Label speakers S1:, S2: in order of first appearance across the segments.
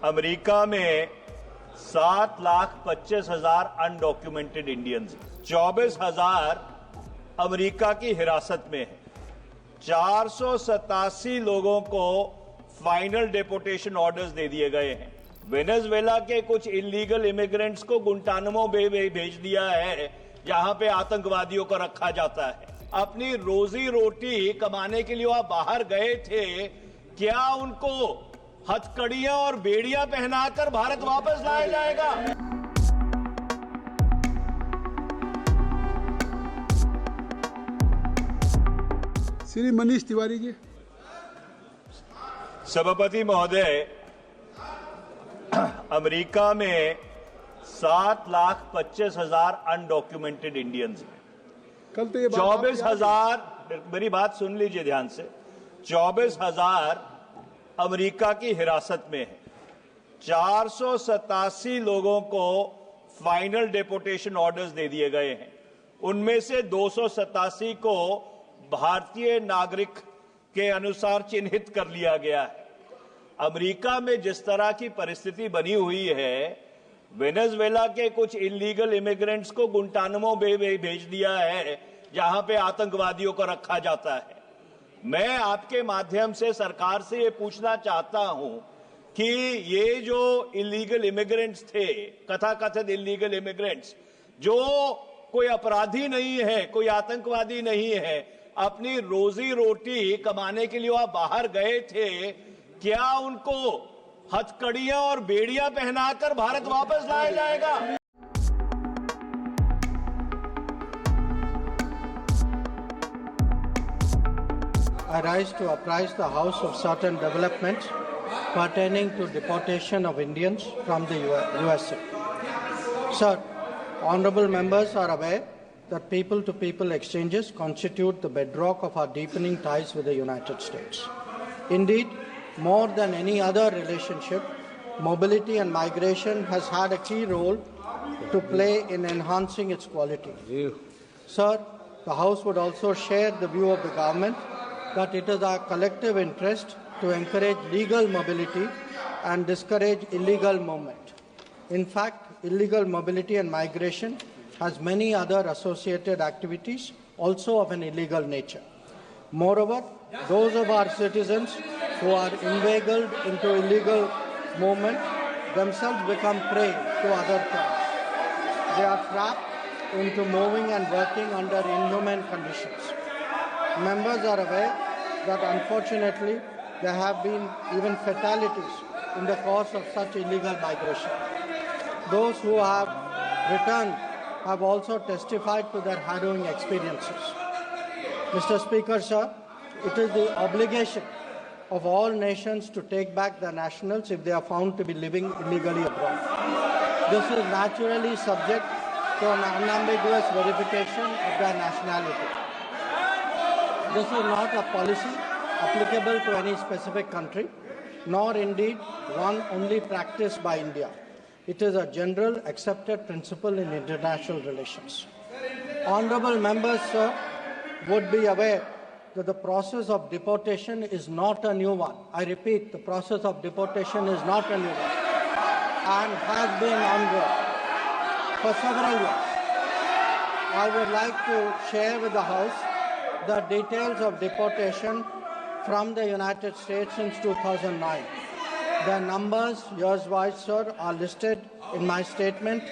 S1: America में 7,25,000 undocumented Indians, 24,000 America की हिरासत में है। 487 लोगों को फाइनल डिपोर्टेशन ऑर्डर्स दे दिए गए हैं। वेनेजुएला के कुछ इलीगल इमिग्रेंट्स को गुंटानामो बे भेज दिया है, जहां पे आतंकवादियों को रखा जाता है। अपनी रोजी रोटी कमाने के लिए वह बाहर गए थे, क्या उनको हथकड़ियां और बेड़ियां पहनाकर भारत वापस लाया जाएगा?
S2: श्री मनीष तिवारी जी।
S1: सभापति महोदय, अमेरिका में 7,25,000 अनडॉक्यूमेंटेड इंडियंस हैं।
S2: कल तो ये
S1: 24,000, मेरी बात सुन लीजिए ध्यान से, 24,000 अमेरिका की हिरासत में है। 487 लोगों को फाइनल डिपोर्टेशन ऑर्डर्स दे दिए गए हैं। उनमें से 287 को भारतीय नागरिक के अनुसार चिन्हित कर लिया गया है। अमेरिका में जिस तरह की परिस्थिति बनी हुई है, वेनेजुएला के कुछ इलीगल इमिग्रेंट्स को गुंटानामो बे भेज दिया है, जहां पे आतंकवादियों को रखा जाता है। मैं आपके माध्यम से सरकार से ये पूछना चाहता हूं कि ये जो इलीगल इमिग्रेंट्स थे, कथाकथित इलीगल इमिग्रेंट्स, जो कोई अपराधी नहीं है, कोई आतंकवादी नहीं है, अपनी रोजी रोटी कमाने के लिए वह बाहर गए थे, क्या उनको हथकड़ियां और बेड़ियां पहनाकर भारत वापस लाया जाएगा?
S3: I rise to apprise the House of certain developments pertaining to deportation of Indians from the USA. Sir, honorable members are aware that people-to-people exchanges constitute the bedrock of our deepening ties with the United States. Indeed, more than any other relationship, mobility and migration has had a key role to play in enhancing its quality. Sir, the House would also share the view of the government that it is our collective interest to encourage legal mobility and discourage illegal movement. In fact, illegal mobility and migration has many other associated activities also of an illegal nature. Moreover, those of our citizens who are inveigled into illegal movement themselves become prey to other crimes. They are trapped into moving and working under inhumane conditions. Members are aware that unfortunately there have been even fatalities in the course of such illegal migration. Those who have returned have also testified to their harrowing experiences. Mr. Speaker, sir, it is the obligation of all nations to take back their nationals if they are found to be living illegally abroad. This is naturally subject to an unambiguous verification of their nationality. This is not a policy applicable to any specific country, nor indeed one only practiced by India. It is a general accepted principle in international relations. Honorable members, sir, would be aware that the process of deportation is not a new one. I repeat, the process of deportation is not a new one and has been ongoing for several years. I would like to share with the House the details of deportation from the United States since 2009. The numbers, years-wise, sir, are listed in my statement.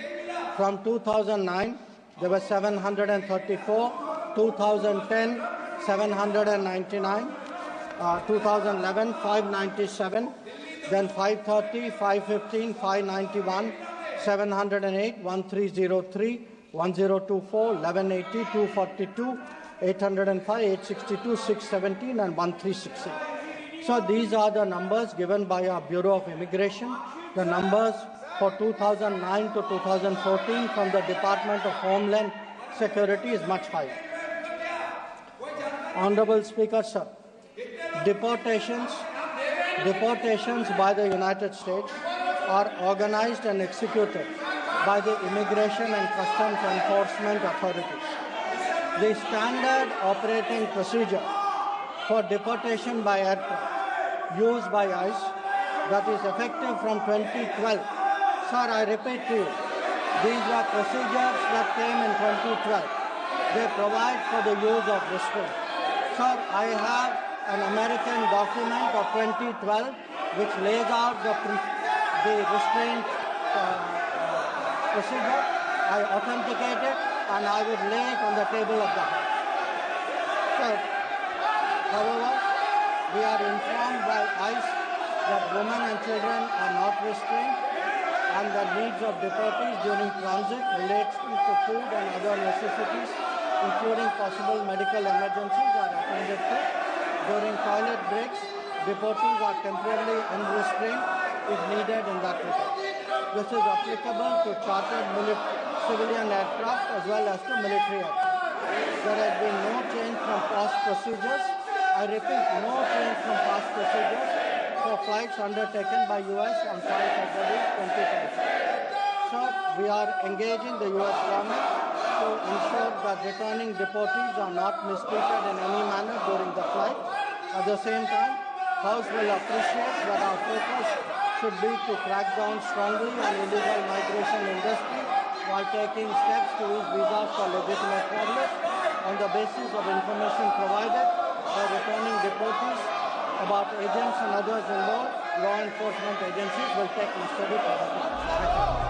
S3: From 2009, there were 734, 2010, 799, 2011, 597, then 530, 515, 591, 708, 1303, 1024, 1180, 242, 805, 862, 617, and 1368. So these are the numbers given by our Bureau of Immigration. The numbers for 2009 to 2014 from the Department of Homeland Security is much higher. Honorable Speaker, sir, deportations by the United States are organized and executed by the Immigration and Customs Enforcement authorities. The standard operating procedure for deportation by aircraft used by ICE that is effective from 2012. Sir, I repeat to you, these were procedures that came in 2012. They provide for the use of restraint. Sir, I have an American document of 2012 which lays out the restraint procedure. I authenticate it and I will lay it on the table of the House. Sir, however, we are informed by ICE that women and children are not restrained and the needs of deportees during transit relating to food and other necessities, including possible medical emergencies, are attended to. During toilet breaks, deportees are temporarily unrestrained if needed in that regard. This is applicable to chartered civilian aircraft as well as to military aircraft. There has been no change from past procedures. I repeat, no change from past procedures for flights undertaken by U.S. on 5 February 2020. Sir, we are engaging the U.S. government to ensure that returning deportees are not mistreated in any manner during the flight. At the same time, House will appreciate that our focus should be to crack down strongly on illegal migration industry while taking steps to ease visas for legitimate travelers on the basis of information provided by returning deportees about agents and others involved. Law enforcement agencies will take necessary preventive action.